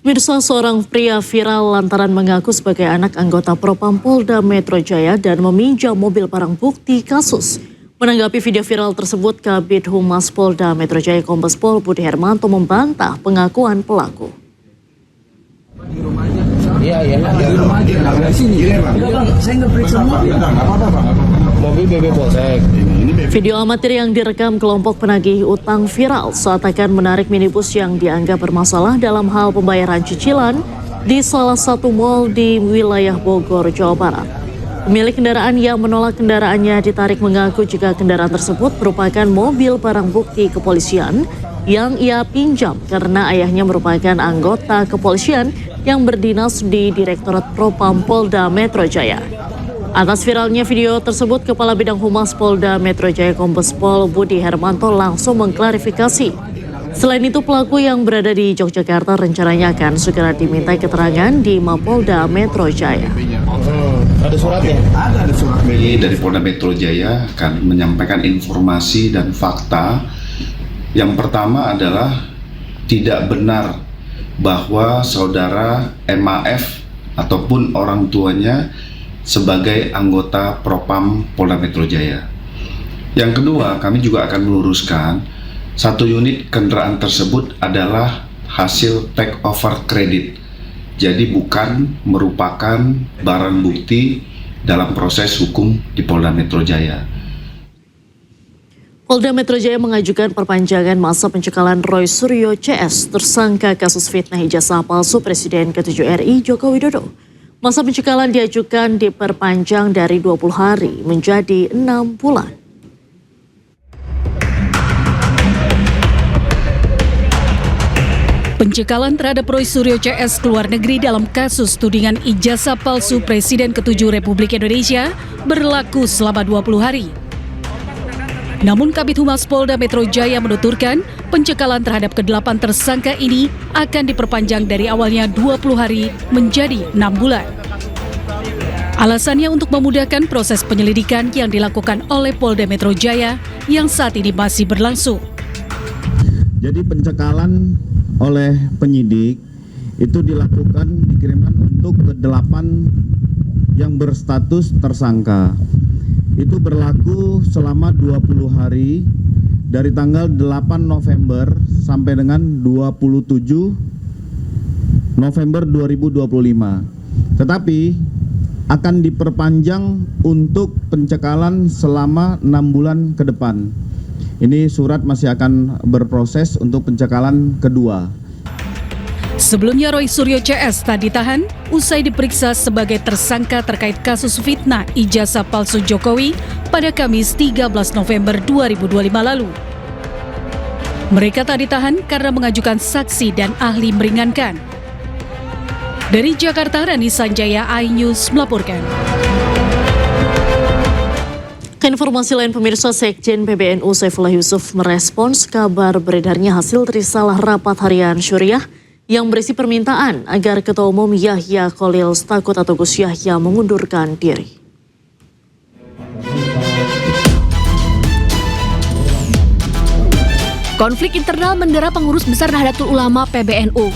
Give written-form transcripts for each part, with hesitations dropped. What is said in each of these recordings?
Pemirsa, seorang pria viral lantaran mengaku sebagai anak anggota Propam Polda Metro Jaya dan meminjam mobil barang bukti kasus. Menanggapi video viral tersebut, Kabid Humas Polda Metro Jaya Kombes Pol Budi Hermanto membantah pengakuan pelaku. Iya, di rumah aja, nggak di sini. Bang, saya nggak periksa mobil BB Polsek. Video amatir yang direkam kelompok penagih utang viral saat akan menarik minibus yang dianggap bermasalah dalam hal pembayaran cicilan di salah satu mal di wilayah Bogor, Jawa Barat. Pemilik kendaraan yang menolak kendaraannya ditarik mengaku jika kendaraan tersebut merupakan mobil barang bukti kepolisian yang ia pinjam karena ayahnya merupakan anggota kepolisian yang berdinas di Direktorat Propam Polda Metro Jaya. Atas viralnya video tersebut, Kepala Bidang Humas Polda Metro Jaya Kombes Pol Budi Hermanto langsung mengklarifikasi. Selain itu, pelaku yang berada di Yogyakarta rencananya akan segera dimintai keterangan di Mapolda Metro Jaya. Ada suratnya? Ada surat dari Polda Metro Jaya akan menyampaikan informasi dan fakta. Yang pertama adalah tidak benar bahwa saudara MAF ataupun orang tuanya sebagai anggota Propam Polda Metro Jaya. Yang kedua, kami juga akan meluruskan satu unit kendaraan tersebut adalah hasil take over kredit. Jadi bukan merupakan barang bukti dalam proses hukum di Polda Metro Jaya. Polda Metro Jaya mengajukan perpanjangan masa pencekalan Roy Suryo CS tersangka kasus fitnah ijazah palsu Presiden ke-7 RI Joko Widodo. Masa pencekalan diajukan diperpanjang dari 20 hari menjadi 6 bulan. Pencekalan terhadap Roy Suryo CS keluar negeri dalam kasus tudingan ijazah palsu Presiden ke-7 Republik Indonesia berlaku selama 20 hari. Namun Kabid Humas Polda Metro Jaya menuturkan pencekalan terhadap ke-8 tersangka ini akan diperpanjang dari awalnya 20 hari menjadi 6 bulan. Alasannya untuk memudahkan proses penyelidikan yang dilakukan oleh Polda Metro Jaya yang saat ini masih berlangsung. Jadi pencekalan oleh penyidik itu dikirimkan untuk ke-8 yang berstatus tersangka. Itu berlaku selama 20 hari dari tanggal 8 November sampai dengan 27 November 2025. Tetapi akan diperpanjang untuk pencekalan selama 6 bulan ke depan. Ini surat masih akan berproses untuk pencekalan kedua. Sebelumnya Roy Suryo CS tak ditahan usai diperiksa sebagai tersangka terkait kasus fitnah ijazah palsu Jokowi pada Kamis 13 November 2025 lalu. Mereka tak ditahan karena mengajukan saksi dan ahli meringankan. Dari Jakarta, Rani Sanjaya, iNews melaporkan. Ke informasi lain, pemirsa, Sekjen PBNU Saifullah Yusuf merespons kabar beredarnya hasil risalah rapat harian Syuriah yang berisi permintaan agar Ketua Umum Yahya Khalil Stakut atau Gus Yahya mengundurkan diri. Konflik internal mendera pengurus besar Nahdlatul Ulama PBNU.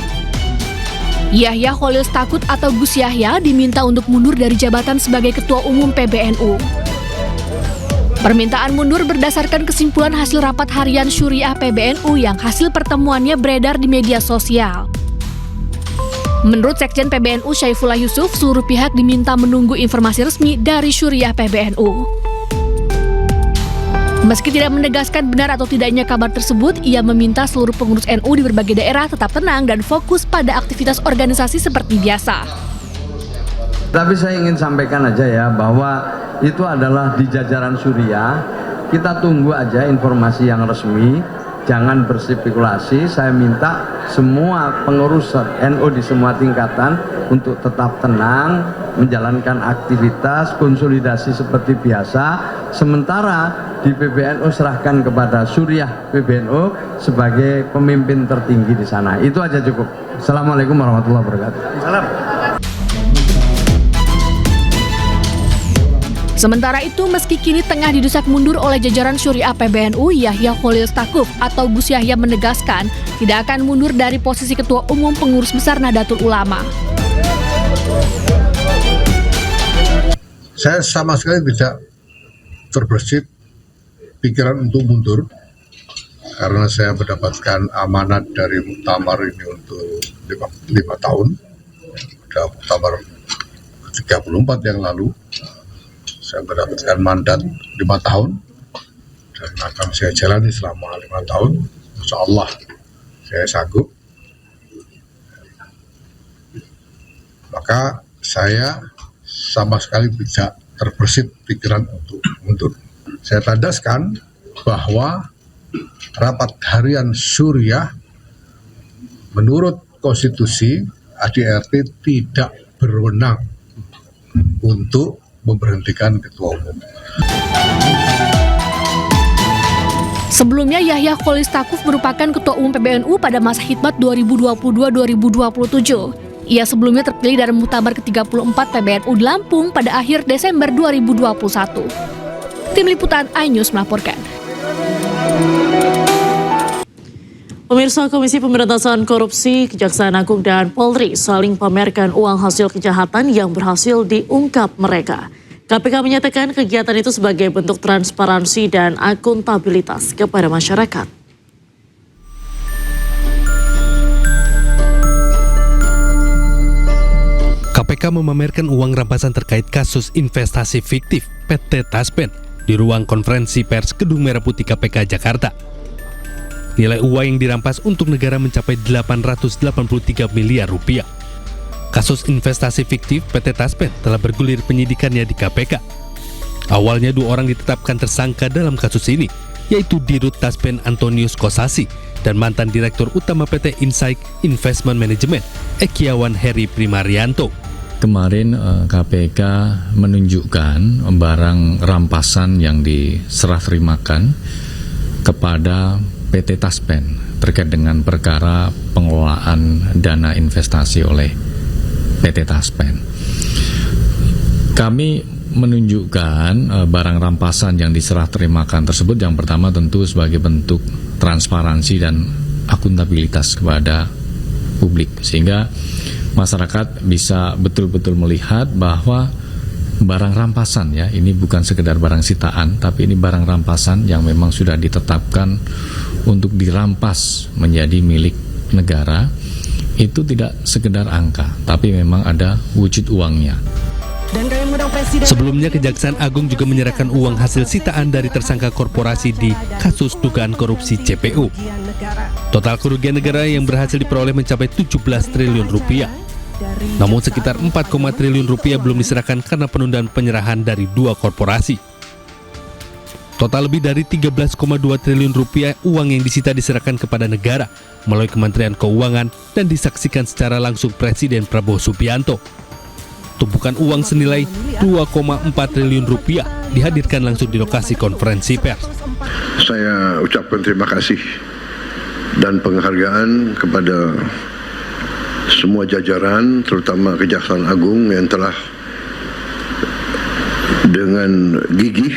Yahya Khalil Stakut atau Gus Yahya diminta untuk mundur dari jabatan sebagai Ketua Umum PBNU. Permintaan mundur berdasarkan kesimpulan hasil rapat harian Syuriah PBNU yang hasil pertemuannya beredar di media sosial. Menurut Sekjen PBNU Saifullah Yusuf, seluruh pihak diminta menunggu informasi resmi dari Syuriah PBNU. Meski tidak menegaskan benar atau tidaknya kabar tersebut, ia meminta seluruh pengurus NU di berbagai daerah tetap tenang dan fokus pada aktivitas organisasi seperti biasa. Tapi saya ingin sampaikan aja ya bahwa itu adalah di jajaran Syuriah. Kita tunggu aja informasi yang resmi, jangan berspekulasi. Saya minta semua pengurus NU di semua tingkatan untuk tetap tenang, menjalankan aktivitas konsolidasi seperti biasa. Sementara di PBNU serahkan kepada Syuriah PBNU sebagai pemimpin tertinggi di sana. Itu aja cukup. Assalamualaikum warahmatullahi wabarakatuh. Salam. Sementara itu, meski kini tengah didesak mundur oleh jajaran Syuriah PBNU, Yahya Khalil Stakuf atau Gus Yahya menegaskan tidak akan mundur dari posisi Ketua Umum Pengurus Besar Nahdlatul Ulama. Saya sama sekali tidak terbersit pikiran untuk mundur karena saya mendapatkan amanat dari muktamar ini untuk 5 tahun. Sudah muktamar 34 yang lalu. Saya mendapatkan mandat 5 tahun dan akan saya jalani selama 5 tahun. Insya Allah saya sanggup. Maka saya sama sekali tidak terbersit pikiran untuk mundur. Saya tandaskan bahwa rapat harian Syuriah menurut konstitusi ADRT tidak berwenang untuk memberhentikan ketua umum. Sebelumnya, Yahya Khalil Stakuf merupakan Ketua Umum PBNU pada masa khidmat 2022-2027. Ia sebelumnya terpilih dari Muktamar ke-34 PBNU di Lampung pada akhir Desember 2021. Tim Liputan iNews melaporkan. Pemirsa, Komisi Pemberantasan Korupsi, Kejaksaan Agung dan Polri saling pamerkan uang hasil kejahatan yang berhasil diungkap mereka. KPK menyatakan kegiatan itu sebagai bentuk transparansi dan akuntabilitas kepada masyarakat. KPK memamerkan uang rampasan terkait kasus investasi fiktif PT Taspen di ruang konferensi pers Gedung Merah Putih KPK Jakarta. Nilai uang yang dirampas untuk negara mencapai 883 miliar rupiah. Kasus investasi fiktif PT Taspen telah bergulir penyidikannya di KPK. Awalnya 2 orang ditetapkan tersangka dalam kasus ini, yaitu Dirut Taspen Antonius Kosasi dan mantan Direktur Utama PT Insight Investment Management, Ekiawan Heri Primarianto. Kemarin KPK menunjukkan barang rampasan yang diserah terimakan kepada PT Taspen terkait dengan perkara pengelolaan dana investasi oleh PT Taspen. Kami menunjukkan barang rampasan yang diserah terimakan tersebut yang pertama tentu sebagai bentuk transparansi dan akuntabilitas kepada publik, sehingga masyarakat bisa betul-betul melihat bahwa barang rampasan, ya, ini bukan sekedar barang sitaan, tapi ini barang rampasan yang memang sudah ditetapkan untuk dirampas menjadi milik negara. Itu tidak sekedar angka, tapi memang ada wujud uangnya. Sebelumnya, Kejaksaan Agung juga menyerahkan uang hasil sitaan dari tersangka korporasi di kasus dugaan korupsi CPU. Total kerugian negara yang berhasil diperoleh mencapai 17 triliun rupiah. Namun sekitar 4, triliun rupiah belum diserahkan karena penundaan penyerahan dari 2 korporasi. Total lebih dari 13,2 triliun rupiah uang yang disita diserahkan kepada negara melalui Kementerian Keuangan dan disaksikan secara langsung Presiden Prabowo Subianto. Tumpukan uang senilai 2,4 triliun rupiah dihadirkan langsung di lokasi konferensi pers. Saya ucapkan terima kasih dan penghargaan kepada semua jajaran, terutama Kejaksaan Agung yang telah dengan gigih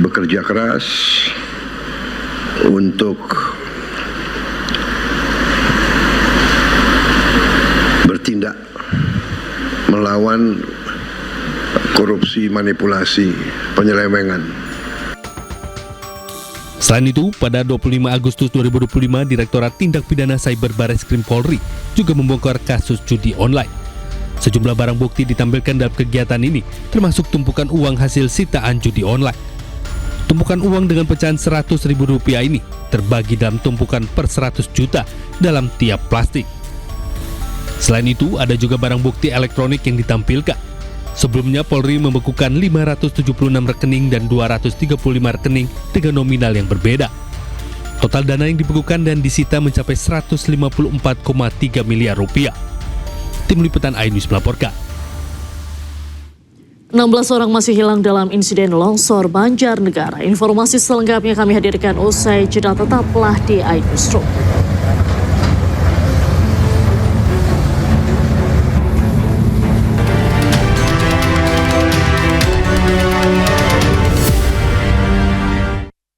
bekerja keras untuk bertindak melawan korupsi, manipulasi, penyelewengan. Selain itu, pada 25 Agustus 2025, Direktorat Tindak Pidana Cyber Barreskrim Polri juga membongkar kasus judi online. Sejumlah barang bukti ditampilkan dalam kegiatan ini, termasuk tumpukan uang hasil sitaan judi online. Tumpukan uang dengan pecahan Rp100.000 ini terbagi dalam tumpukan per 100 juta dalam tiap plastik. Selain itu, ada juga barang bukti elektronik yang ditampilkan. Sebelumnya, Polri membekukan 576 rekening dan 235 rekening dengan nominal yang berbeda. Total dana yang dibekukan dan disita mencapai 154,3 miliar rupiah. Tim Liputan iNews melaporkan. 16 orang masih hilang dalam insiden longsor Banjarnegara. Informasi selengkapnya kami hadirkan usai jeda, tetaplah di iNewsroom.